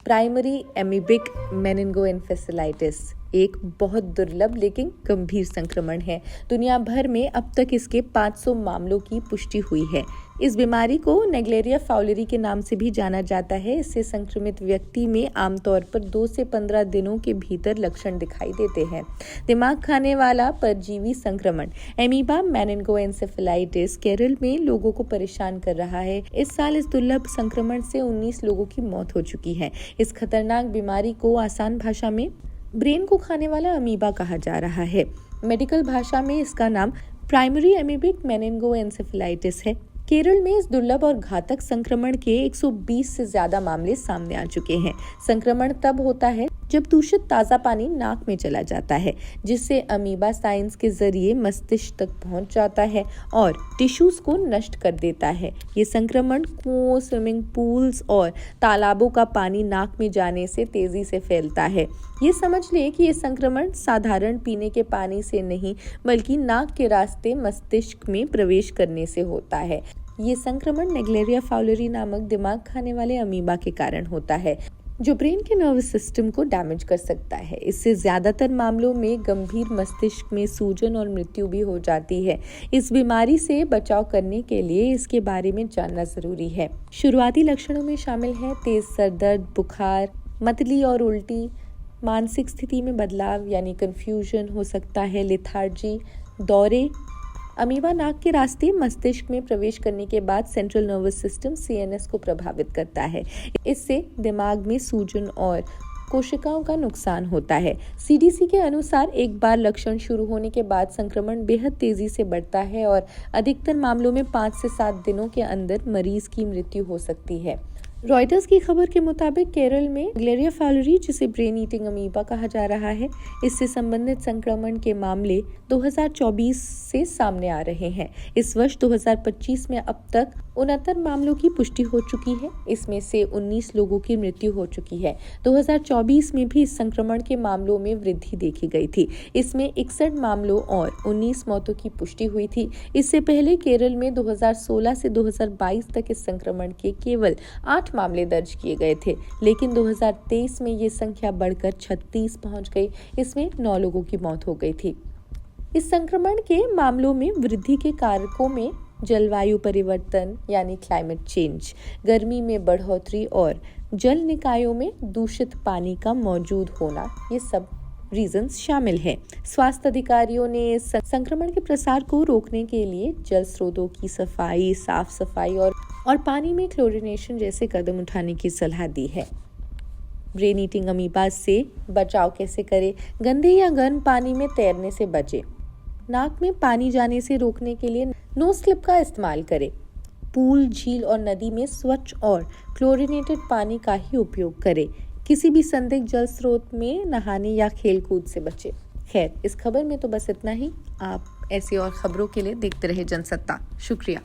Primary amoebic मेनिंगोएन्सेफेलाइटिस एक बहुत दुर्लभ लेकिन गंभीर संक्रमण है। दुनिया भर में अब तक इसके 500 मामलों की पुष्टि हुई है। इस बीमारी को नेग्लेरिया फाउलेरी के नाम से भी जाना जाता है। इससे संक्रमित व्यक्ति में आमतौर पर 2 से 15 दिनों के भीतर लक्षण दिखाई देते हैं। दिमाग खाने वाला परजीवी संक्रमण एमीबा मेनिंगोएन्सेफेलाइटिस केरल में लोगों को परेशान कर रहा है। इस साल इस दुर्लभ संक्रमण से 19 लोगों की मौत हो चुकी है। इस खतरनाक बीमारी को आसान भाषा में ब्रेन को खाने वाला अमीबा कहा जा रहा है। मेडिकल भाषा में इसका नाम प्राइमरी एमीबिक मेनिंगोएन्सेफेलाइटिस है। केरल में इस दुर्लभ और घातक संक्रमण के 120 से ज्यादा मामले सामने आ चुके हैं। संक्रमण तब होता है जब दूषित ताज़ा पानी नाक में चला जाता है, जिससे अमीबा साइंस के जरिए मस्तिष्क तक पहुंच जाता है और टिश्यूज को नष्ट कर देता है। ये संक्रमण कुओं, स्विमिंग पूल्स और तालाबों का पानी नाक में जाने से तेजी से फैलता है। ये समझ ले कि ये संक्रमण साधारण पीने के पानी से नहीं, बल्कि नाक के रास्ते मस्तिष्क में प्रवेश करने से होता है। ये संक्रमण नेग्लेरिया फाउलेरी नामक दिमाग खाने वाले अमीबा के कारण होता है, जो ब्रेन के नर्वस सिस्टम को डैमेज कर सकता है। इससे ज्यादातर मामलों में गंभीर मस्तिष्क में सूजन और मृत्यु भी हो जाती है। इस बीमारी से बचाव करने के लिए इसके बारे में जानना जरूरी है। शुरुआती लक्षणों में शामिल है तेज सर दर्द, बुखार, मतली और उल्टी, मानसिक स्थिति में बदलाव यानी कंफ्यूजन हो सकता है, लेथार्जी, दौरे। अमीबा नाक के रास्ते मस्तिष्क में प्रवेश करने के बाद सेंट्रल नर्वस सिस्टम CNS को प्रभावित करता है। इससे दिमाग में सूजन और कोशिकाओं का नुकसान होता है। CDC के अनुसार एक बार लक्षण शुरू होने के बाद संक्रमण बेहद तेजी से बढ़ता है और अधिकतर मामलों में 5 से 7 दिनों के अंदर मरीज की मृत्यु हो सकती है। रॉयटर्स की खबर के मुताबिक केरल में नेग्लेरिया फाउलेरी, जिसे ब्रेन ईटिंग अमीबा कहा जा रहा है, इससे संबंधित संक्रमण के मामले 2024 से सामने आ रहे हैं। इस वर्ष 2025 में अब तक 69 मामलों की पुष्टि हो चुकी है। इसमें से 19 लोगों की मृत्यु हो चुकी है। 2024 में भी इस संक्रमण के मामलों में वृद्धि देखी गई थी। इसमें 61 मामलों और 19 मौतों की पुष्टि हुई थी। इससे पहले केरल में 2016 से 2022 तक इस संक्रमण के केवल 8 मामले दर्ज किए गए थे, लेकिन 2023 में ये संख्या बढ़कर 36 पहुंच गई। इसमें 9 लोगों की मौत हो गई थी। इस संक्रमण के मामलों में वृद्धि के कारकों में जलवायु परिवर्तन यानी क्लाइमेट चेंज, गर्मी में बढ़ोतरी और जल निकायों में दूषित पानी का मौजूद होना, ये सब रीजंस शामिल हैं। स्वास्थ्य अधिकारियों ने संक्रमण के प्रसार को रोकने के लिए जल स्रोतों की सफाई, साफ सफाई और पानी में क्लोरिनेशन जैसे कदम उठाने की सलाह दी है। ब्रेन ईटिंग अमीबा से बचाव कैसे करें? गंदे या गर्म पानी में तैरने से बचें। नाक में पानी जाने से रोकने के लिए नोज क्लिप का इस्तेमाल करें। पूल, झील और नदी में स्वच्छ और क्लोरिनेटेड पानी का ही उपयोग करें। किसी भी संदिग्ध जल स्रोत में नहाने या खेलकूद से बचें। खैर, इस खबर में तो बस इतना ही। आप ऐसी और खबरों के लिए देखते रहे जनसत्ता। शुक्रिया।